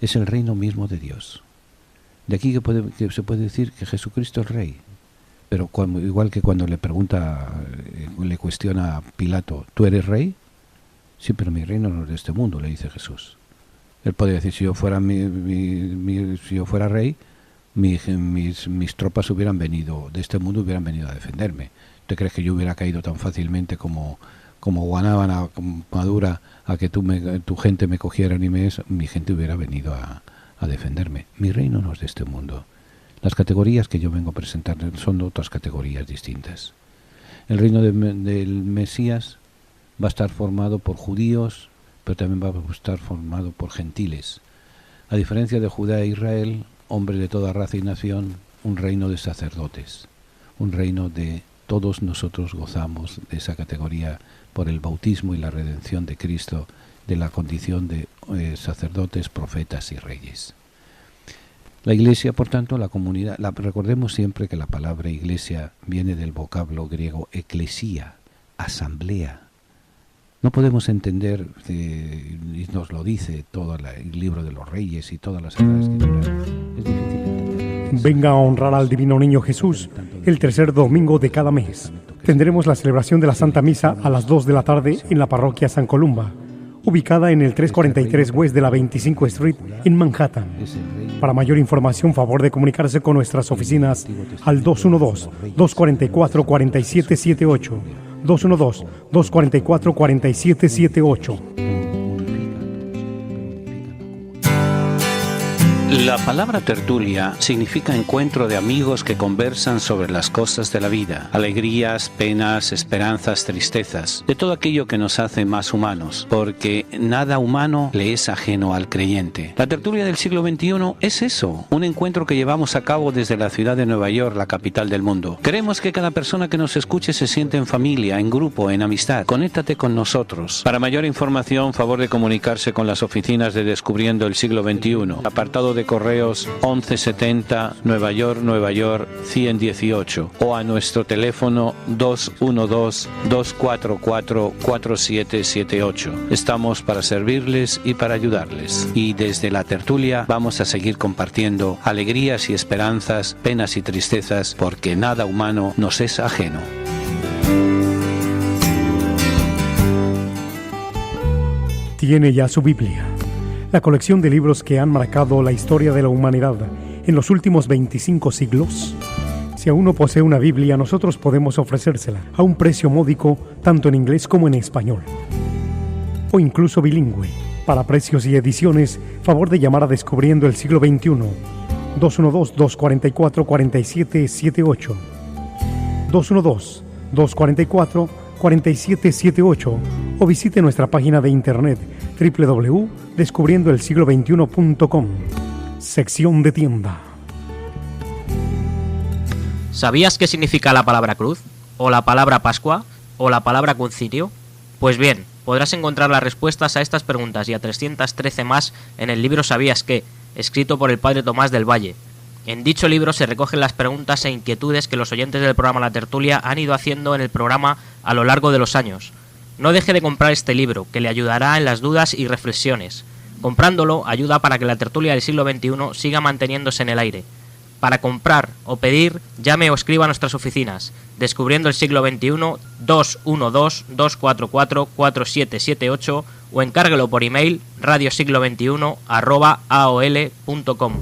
Es el reino mismo de Dios. De aquí que se puede decir que Jesucristo es rey. Pero igual que cuando le cuestiona a Pilato, ¿tú eres rey? Sí, pero mi reino no es de este mundo, le dice Jesús. Él podría decir, si yo fuera si yo fuera rey, mis tropas hubieran venido de este mundo, hubieran venido a defenderme. ¿Tú crees que yo hubiera caído tan fácilmente como Guanábana Madura a que tu gente me cogiera mi gente hubiera venido a defenderme? Mi reino no es de este mundo. Las categorías que yo vengo a presentar son de otras categorías distintas. El reino del Mesías va a estar formado por judíos, pero también va a estar formado por gentiles. A diferencia de Judá e Israel, hombres de toda raza y nación, un reino de sacerdotes, un reino de todos nosotros gozamos de esa categoría por el bautismo y la redención de Cristo, de la condición de sacerdotes, profetas y reyes. La Iglesia, por tanto, la comunidad, recordemos siempre que la palabra Iglesia viene del vocablo griego ecclesia, asamblea. No podemos entender, y nos lo dice todo el libro de los Reyes y todas las Sagradas Escrituras, es difícil entender. Venga a honrar al Divino Niño Jesús el tercer domingo de cada mes. Tendremos la celebración de la Santa Misa a las 2 de la tarde en la parroquia San Columba, ubicada en el 343 West de la 25 Street en Manhattan. Para mayor información, favor de comunicarse con nuestras oficinas al 212-244-4778. 212-244-4778. La palabra tertulia significa encuentro de amigos que conversan sobre las cosas de la vida, alegrías, penas, esperanzas, tristezas, de todo aquello que nos hace más humanos, porque nada humano le es ajeno al creyente. La tertulia del siglo XXI es eso, un encuentro que llevamos a cabo desde la ciudad de Nueva York, la capital del mundo. Queremos que cada persona que nos escuche se sienta en familia, en grupo, en amistad. Conéctate con nosotros. Para mayor información, favor de comunicarse con las oficinas de Descubriendo el Siglo XXI. Apartado de correos 1170 Nueva York 118 o a nuestro teléfono 212-244-4778. Estamos para servirles y para ayudarles. Y desde la tertulia vamos a seguir compartiendo alegrías y esperanzas, penas y tristezas, porque nada humano nos es ajeno. Tiene ya su Biblia, la colección de libros que han marcado la historia de la humanidad en los últimos 25 siglos. Si aún no posee una Biblia, nosotros podemos ofrecérsela a un precio módico, tanto en inglés como en español, o incluso bilingüe. Para precios y ediciones, favor de llamar a Descubriendo el Siglo XXI, 212-244-4778, 212-244-4778, o visite nuestra página de internet www.descubriendoelsiglo21.com, sección de tienda. ¿Sabías qué significa la palabra cruz? ¿O la palabra Pascua? ¿O la palabra concilio? Pues bien, podrás encontrar las respuestas a estas preguntas y a 313 más en el libro ¿Sabías qué?, escrito por el padre Tomás del Valle. En dicho libro se recogen las preguntas e inquietudes que los oyentes del programa La Tertulia han ido haciendo en el programa a lo largo de los años. No deje de comprar este libro, que le ayudará en las dudas y reflexiones. Comprándolo ayuda para que la tertulia del siglo XXI siga manteniéndose en el aire. Para comprar o pedir, llame o escriba a nuestras oficinas. Descubriendo el siglo XXI, 212-244-4778 o encárguelo por email radiosiglo21@aol.com.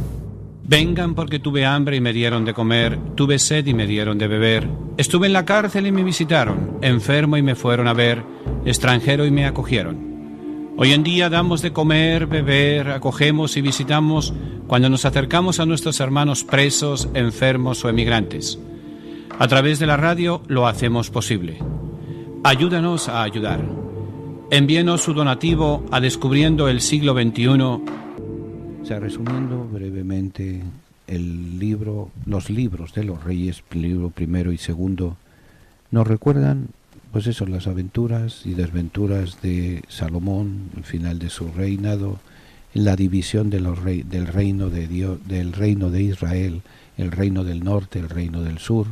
Vengan porque tuve hambre y me dieron de comer, tuve sed y me dieron de beber. Estuve en la cárcel y me visitaron, enfermo y me fueron a ver, extranjero y me acogieron. Hoy en día damos de comer, beber, acogemos y visitamos cuando nos acercamos a nuestros hermanos presos, enfermos o emigrantes. A través de la radio lo hacemos posible. Ayúdanos a ayudar. Envíenos su donativo a Descubriendo el Siglo XXI. O sea, resumiendo brevemente, los libros de los reyes, el libro primero y segundo, nos recuerdan, pues eso, las aventuras y desventuras de Salomón, el final de su reinado, la división de del reino de Dios, del reino de Israel, el reino del norte, el reino del sur,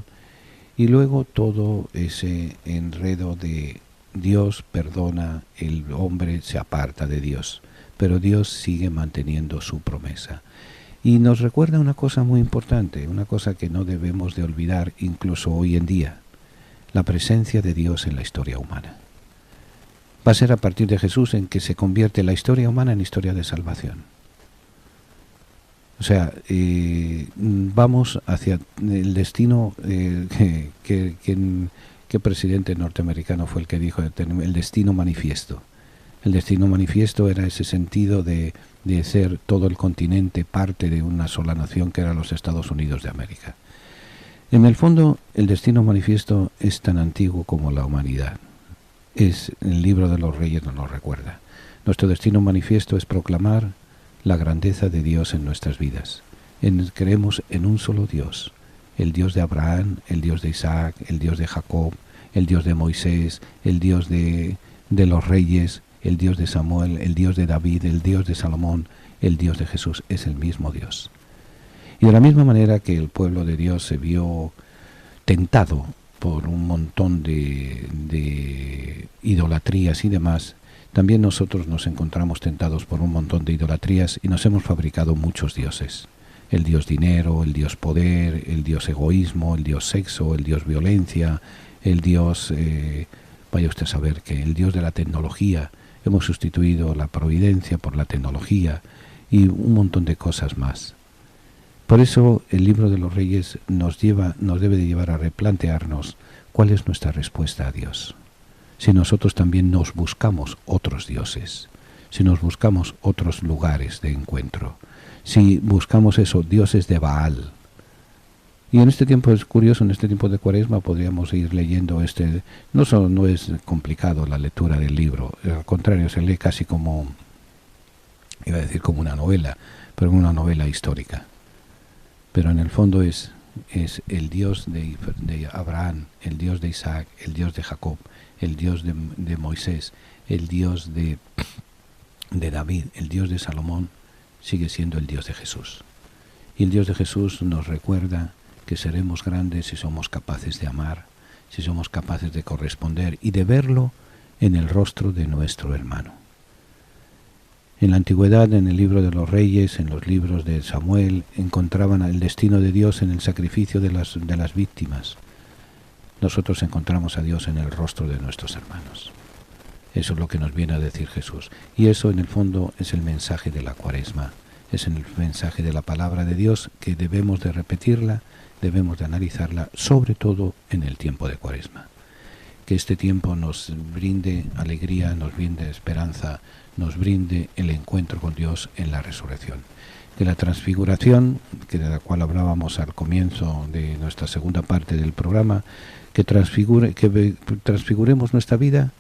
y luego todo ese enredo de Dios perdona, el hombre se aparta de Dios, pero Dios sigue manteniendo su promesa. Y nos recuerda una cosa muy importante, una cosa que no debemos de olvidar incluso hoy en día: la presencia de Dios en la historia humana. Va a ser a partir de Jesús en que se convierte la historia humana en historia de salvación. O sea, vamos hacia el destino ¿qué presidente norteamericano fue el que dijo el destino manifiesto? El destino manifiesto era ese sentido de ser todo el continente parte de una sola nación que era los Estados Unidos de América. En el fondo, el destino manifiesto es tan antiguo como la humanidad. El libro de los reyes nos lo recuerda. Nuestro destino manifiesto es proclamar la grandeza de Dios en nuestras vidas. Creemos en un solo Dios, el Dios de Abraham, el Dios de Isaac, el Dios de Jacob, el Dios de Moisés, el Dios de los reyes, el Dios de Samuel, el Dios de David, el Dios de Salomón, el Dios de Jesús. Es el mismo Dios. Y de la misma manera que el pueblo de Dios se vio tentado por un montón de idolatrías y demás, también nosotros nos encontramos tentados por un montón de idolatrías y nos hemos fabricado muchos dioses. El dios dinero, el dios poder, el dios egoísmo, el dios sexo, el dios violencia, el dios, vaya usted a saber que el dios de la tecnología. Hemos sustituido la providencia por la tecnología y un montón de cosas más. Por eso el libro de los reyes nos debe de llevar a replantearnos cuál es nuestra respuesta a Dios. Si nosotros también nos buscamos otros dioses, si nos buscamos otros lugares de encuentro, si buscamos eso, dioses de Baal. Y en este tiempo es curioso, en este tiempo de Cuaresma podríamos ir leyendo no es complicado la lectura del libro, al contrario, se lee casi como, iba a decir como una novela, pero una novela histórica. Pero en el fondo es el Dios de Abraham, el Dios de Isaac, el Dios de Jacob, el Dios de Moisés, el Dios de David, el Dios de Salomón, sigue siendo el Dios de Jesús. Y el Dios de Jesús nos recuerda que seremos grandes si somos capaces de amar, si somos capaces de corresponder y de verlo en el rostro de nuestro hermano. En la antigüedad, en el libro de los reyes, en los libros de Samuel, encontraban el destino de Dios en el sacrificio de las víctimas. Nosotros encontramos a Dios en el rostro de nuestros hermanos. Eso es lo que nos viene a decir Jesús. Y eso, en el fondo, es el mensaje de la Cuaresma. Es el mensaje de la palabra de Dios que debemos de repetirla, debemos de analizarla, sobre todo en el tiempo de Cuaresma. Que este tiempo nos brinde alegría, nos brinde esperanza, nos brinde el encuentro con Dios en la resurrección. Que la transfiguración, de la cual hablábamos al comienzo de nuestra segunda parte del programa, que transfiguremos nuestra vida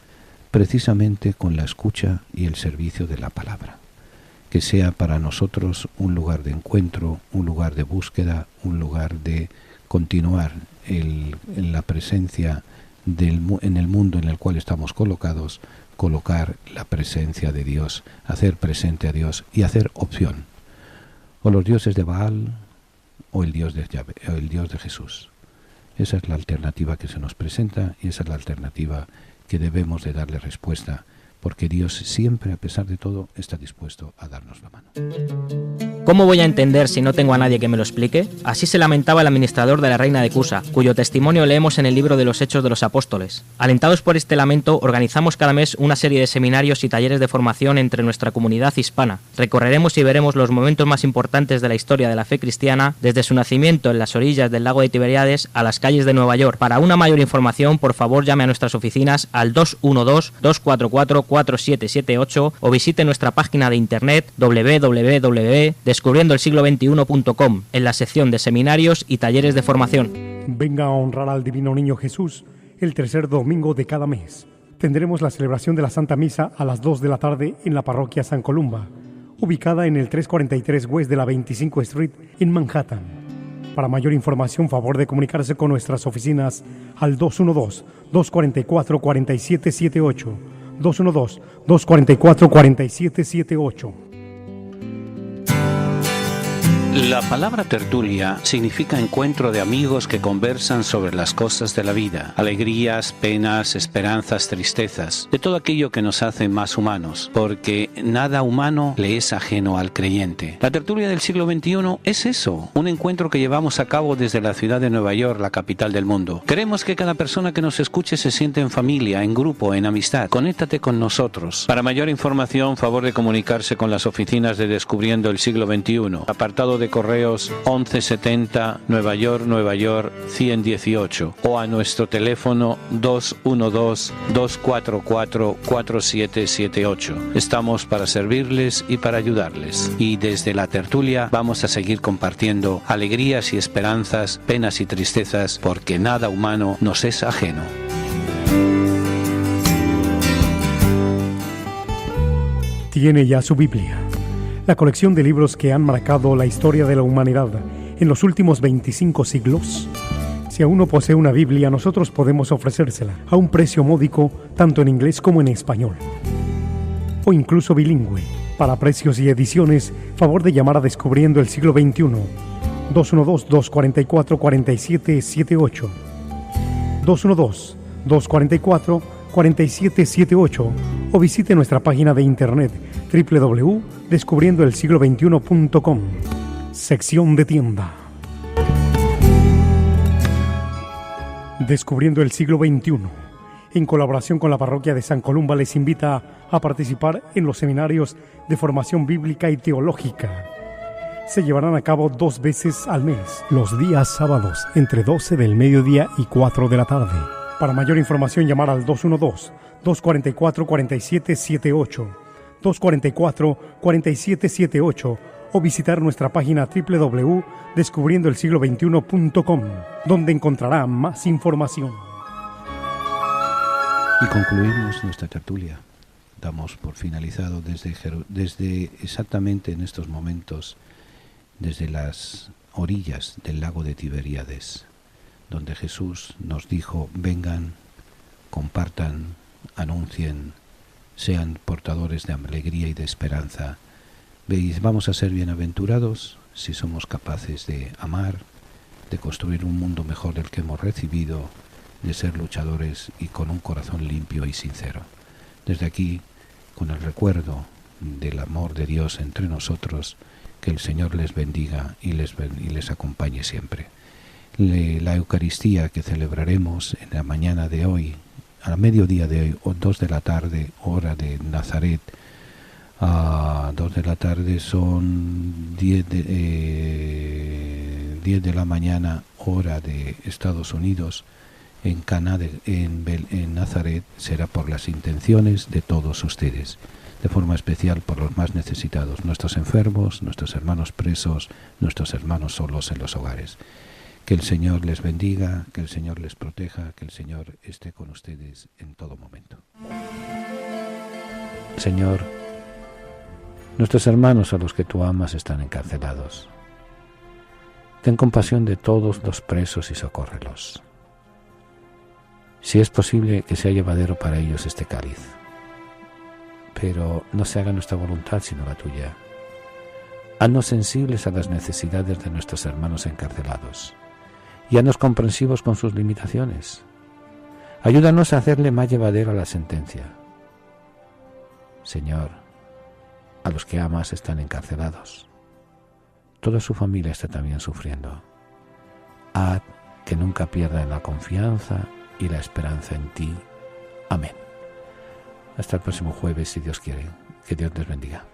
precisamente con la escucha y el servicio de la palabra. Que sea para nosotros un lugar de encuentro, un lugar de búsqueda, un lugar de continuar en la presencia en el mundo en el cual estamos colocados, colocar la presencia de Dios, hacer presente a Dios y hacer opción. O los dioses de Baal o el Dios de Yahvé, o el Dios de Jesús. Esa es la alternativa que se nos presenta y esa es la alternativa que debemos de darle respuesta, porque Dios siempre, a pesar de todo, está dispuesto a darnos la mano. ¿Cómo voy a entender si no tengo a nadie que me lo explique? Así se lamentaba el administrador de la Reina de Cusa, cuyo testimonio leemos en el libro de los Hechos de los Apóstoles. Alentados por este lamento, organizamos cada mes una serie de seminarios y talleres de formación entre nuestra comunidad hispana. Recorreremos y veremos los momentos más importantes de la historia de la fe cristiana, desde su nacimiento en las orillas del lago de Tiberíades a las calles de Nueva York. Para una mayor información, por favor, llame a nuestras oficinas al 212-244-4778 o visite nuestra página de internet www.descubriendoelsiglo21.com en la sección de seminarios y talleres de formación. Venga a honrar al Divino Niño Jesús el tercer domingo de cada mes. Tendremos la celebración de la Santa Misa a las 2 de la tarde en la parroquia San Columba, ubicada en el 343 West de la 25 Street en Manhattan. Para mayor información, favor de comunicarse con nuestras oficinas al 212-244-4778, 212-244-4778. La palabra tertulia significa encuentro de amigos que conversan sobre las cosas de la vida, alegrías, penas, esperanzas, tristezas, de todo aquello que nos hace más humanos, porque nada humano le es ajeno al creyente. La tertulia del siglo XXI es eso, un encuentro que llevamos a cabo desde la ciudad de Nueva York, la capital del mundo. Queremos que cada persona que nos escuche se sienta en familia, en grupo, en amistad. Conéctate con nosotros. Para mayor información, favor de comunicarse con las oficinas de Descubriendo el Siglo XXI, apartado de correos 1170 Nueva York 118 o a nuestro teléfono 212-244-4778. Estamos para servirles y para ayudarles. Y desde la tertulia vamos a seguir compartiendo alegrías y esperanzas, penas y tristezas, porque nada humano nos es ajeno. Tiene ya su Biblia, la colección de libros que han marcado la historia de la humanidad en los últimos 25 siglos. Si aún no posee una Biblia, nosotros podemos ofrecérsela a un precio módico, tanto en inglés como en español, o incluso bilingüe. Para precios y ediciones, favor de llamar a Descubriendo el Siglo XXI, 212-244-4778, 212-244-4778, o visite nuestra página de internet www.descubriendoelsiglo21.com, sección de tienda. Descubriendo el Siglo XXI, en colaboración con la parroquia de San Columba, les invita a participar en los seminarios de formación bíblica y teológica. Se llevarán a cabo 2 veces al mes, los días sábados, entre 12 del mediodía y 4 de la tarde. Para mayor información, llamar al 212-244-4778, 244-4778, o visitar nuestra página www.descubriendoelsiglo21.com, donde encontrará más información. Y concluimos nuestra tertulia. Damos por finalizado desde exactamente en estos momentos, desde las orillas del lago de Tiberíades, donde Jesús nos dijo: vengan, compartan, anuncien, sean portadores de alegría y de esperanza. Veis, vamos a ser bienaventurados si somos capaces de amar, de construir un mundo mejor del que hemos recibido, de ser luchadores y con un corazón limpio y sincero. Desde aquí, con el recuerdo del amor de Dios entre nosotros, que el Señor les bendiga y les acompañe siempre. La Eucaristía que celebraremos en la mañana de hoy, a mediodía de hoy, o 2 de la tarde, hora de Nazaret, a 2 de la tarde son 10 de la mañana, hora de Estados Unidos, en Caná, en Nazaret, será por las intenciones de todos ustedes, de forma especial por los más necesitados, nuestros enfermos, nuestros hermanos presos, nuestros hermanos solos en los hogares. Que el Señor les bendiga, que el Señor les proteja, que el Señor esté con ustedes en todo momento. Señor, nuestros hermanos a los que tú amas están encarcelados. Ten compasión de todos los presos y socórrelos. Si es posible, que sea llevadero para ellos este cáliz. Pero no se haga nuestra voluntad sino la tuya. Haznos sensibles a las necesidades de nuestros hermanos encarcelados y haznos comprensivos con sus limitaciones. Ayúdanos a hacerle más llevadera la sentencia. Señor, a los que amas están encarcelados. Toda su familia está también sufriendo. Haz que nunca pierdan la confianza y la esperanza en ti. Amén. Hasta el próximo jueves, si Dios quiere. Que Dios les bendiga.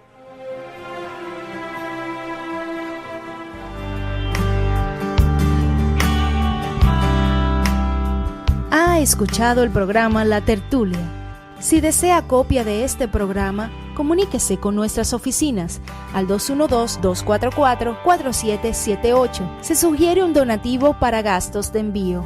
Ha escuchado el programa La Tertulia. Si desea copia de este programa, comuníquese con nuestras oficinas al 212-244-4778. Se sugiere un donativo para gastos de envío.